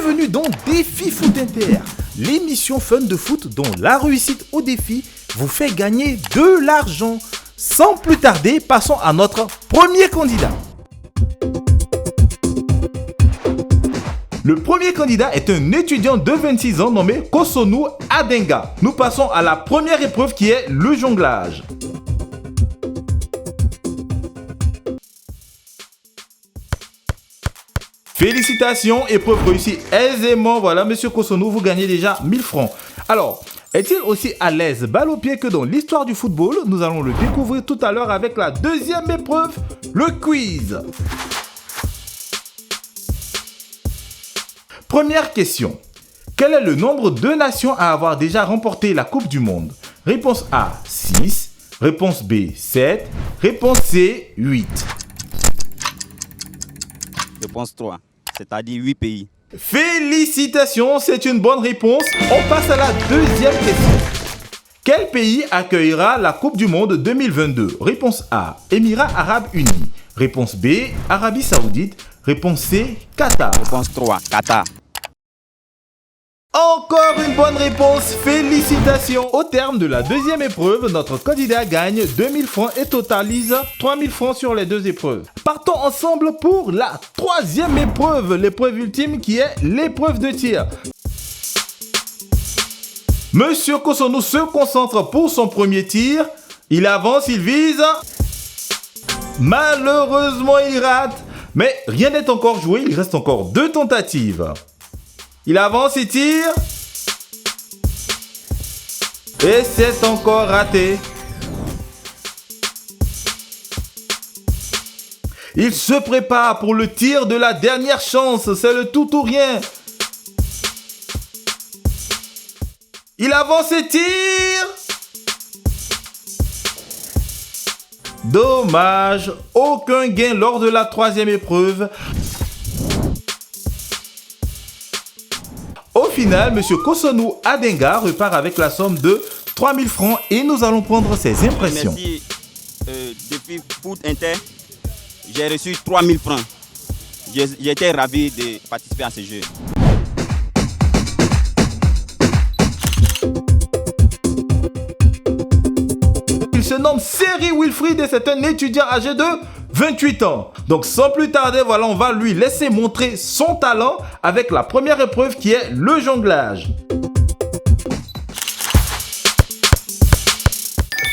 Bienvenue dans Défi Foot Inter, l'émission fun de foot dont la réussite au défi vous fait gagner de l'argent. Sans plus tarder, passons à notre premier candidat. Le premier candidat est un étudiant de 26 ans nommé Kosonu Adenga. Nous passons à la première épreuve qui est le jonglage. Félicitations, épreuve réussie aisément. Voilà, monsieur Kosonu, vous gagnez déjà 1000 francs. Alors, est-il aussi à l'aise balle au pied que dans l'histoire du football? Nous allons le découvrir tout à l'heure avec la deuxième épreuve, le quiz. Première question. Quel est le nombre de nations à avoir déjà remporté la Coupe du Monde? Réponse A, 6. Réponse B, 7. Réponse C, 8. Réponse 3, c'est-à-dire 8 pays. Félicitations, c'est une bonne réponse. On passe à la deuxième question. Quel pays accueillera la Coupe du Monde 2022? Réponse A, Émirats Arabes Unis. Réponse B, Arabie Saoudite. Réponse C, Qatar. Réponse 3, Qatar. Encore une bonne réponse, félicitations. Au terme de la deuxième épreuve, notre candidat gagne 2000 francs et totalise 3000 francs sur les deux épreuves. Partons ensemble pour la troisième épreuve, l'épreuve ultime qui est l'épreuve de tir. Monsieur Kosonu se concentre pour son premier tir. Il avance, il vise. Malheureusement, il rate. Mais rien n'est encore joué, il reste encore 2 tentatives. Il avance, il tire. Et c'est encore raté. Il se prépare pour le tir de la dernière chance. C'est le tout ou rien. Il avance et tire. Dommage. Aucun gain lors de la troisième épreuve. Au final, M. Kosonu Adenga repart avec la somme de 3000 francs et nous allons prendre ses impressions. Merci, Défi Foot Inter, j'ai reçu 3000 francs. J'étais ravi de participer à ce jeu. Il se nomme Seri Wilfried et c'est un étudiant âgé de 28 ans. Donc sans plus tarder, voilà, on va lui laisser montrer son talent avec la première épreuve qui est le jonglage.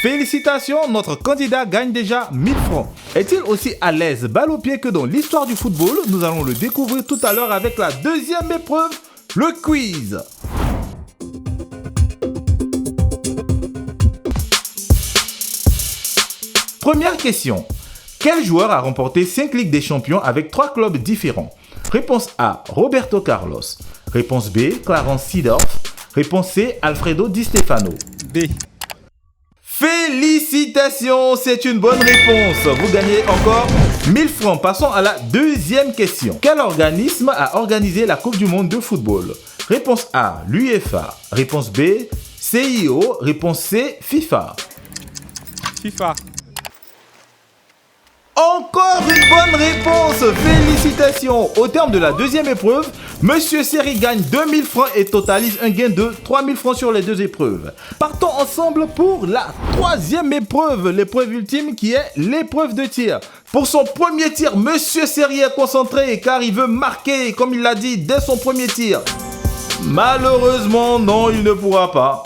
Félicitations, notre candidat gagne déjà 1000 francs. Est-il aussi à l'aise balle au pied que dans l'histoire du football? Nous allons le découvrir tout à l'heure avec la deuxième épreuve, le quiz. Première question. Quel joueur a remporté 5 Ligues des Champions avec 3 clubs différents? Réponse A, Roberto Carlos. Réponse B, Clarence Seedorf. Réponse C, Alfredo Di Stefano. B. Félicitations, c'est une bonne réponse. Vous gagnez encore 1000 francs. Passons à la deuxième question. Quel organisme a organisé la Coupe du Monde de football? Réponse A, l'UEFA. Réponse B, CIO. Réponse C, FIFA. FIFA. Encore une bonne réponse, félicitations. Au terme de la deuxième épreuve, Monsieur Seri gagne 2000 francs et totalise un gain de 3000 francs sur les deux épreuves. Partons ensemble pour la troisième épreuve, l'épreuve ultime qui est l'épreuve de tir. Pour son premier tir, Monsieur Seri est concentré car il veut marquer, comme il l'a dit, dès son premier tir. Malheureusement, non, il ne pourra pas.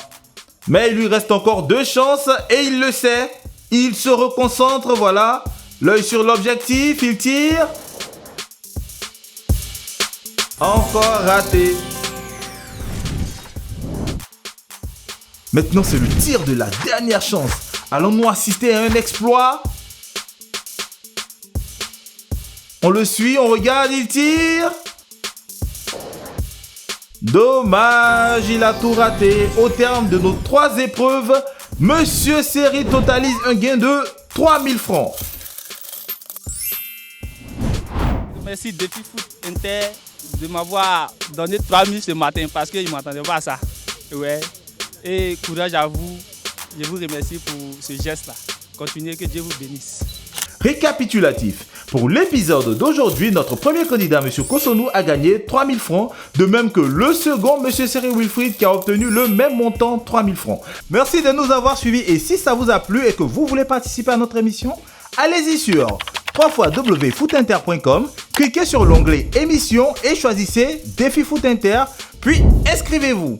Mais il lui reste encore 2 chances et il le sait. Il se reconcentre, voilà. L'œil sur l'objectif, il tire. Encore raté. Maintenant, c'est le tir de la dernière chance. Allons-nous assister à un exploit? On le suit, on regarde, il tire. Dommage, il a tout raté. Au terme de nos 3 épreuves, Monsieur Seri totalise un gain de 3000 francs. Merci Défi Foot Inter de m'avoir donné 3000 ce matin parce que je ne m'attendais pas à ça. Ouais. Et courage à vous. Je vous remercie pour ce geste-là. Continuez, que Dieu vous bénisse. Récapitulatif. Pour l'épisode d'aujourd'hui, notre premier candidat, M. Kosonou, a gagné 3000 francs, de même que le second, M. Seri Wilfried, qui a obtenu le même montant, 3000 francs. Merci de nous avoir suivis et si ça vous a plu et que vous voulez participer à notre émission, allez-y sur www.footinter.com, cliquez sur l'onglet émission et choisissez Défi Foot Inter, puis inscrivez-vous.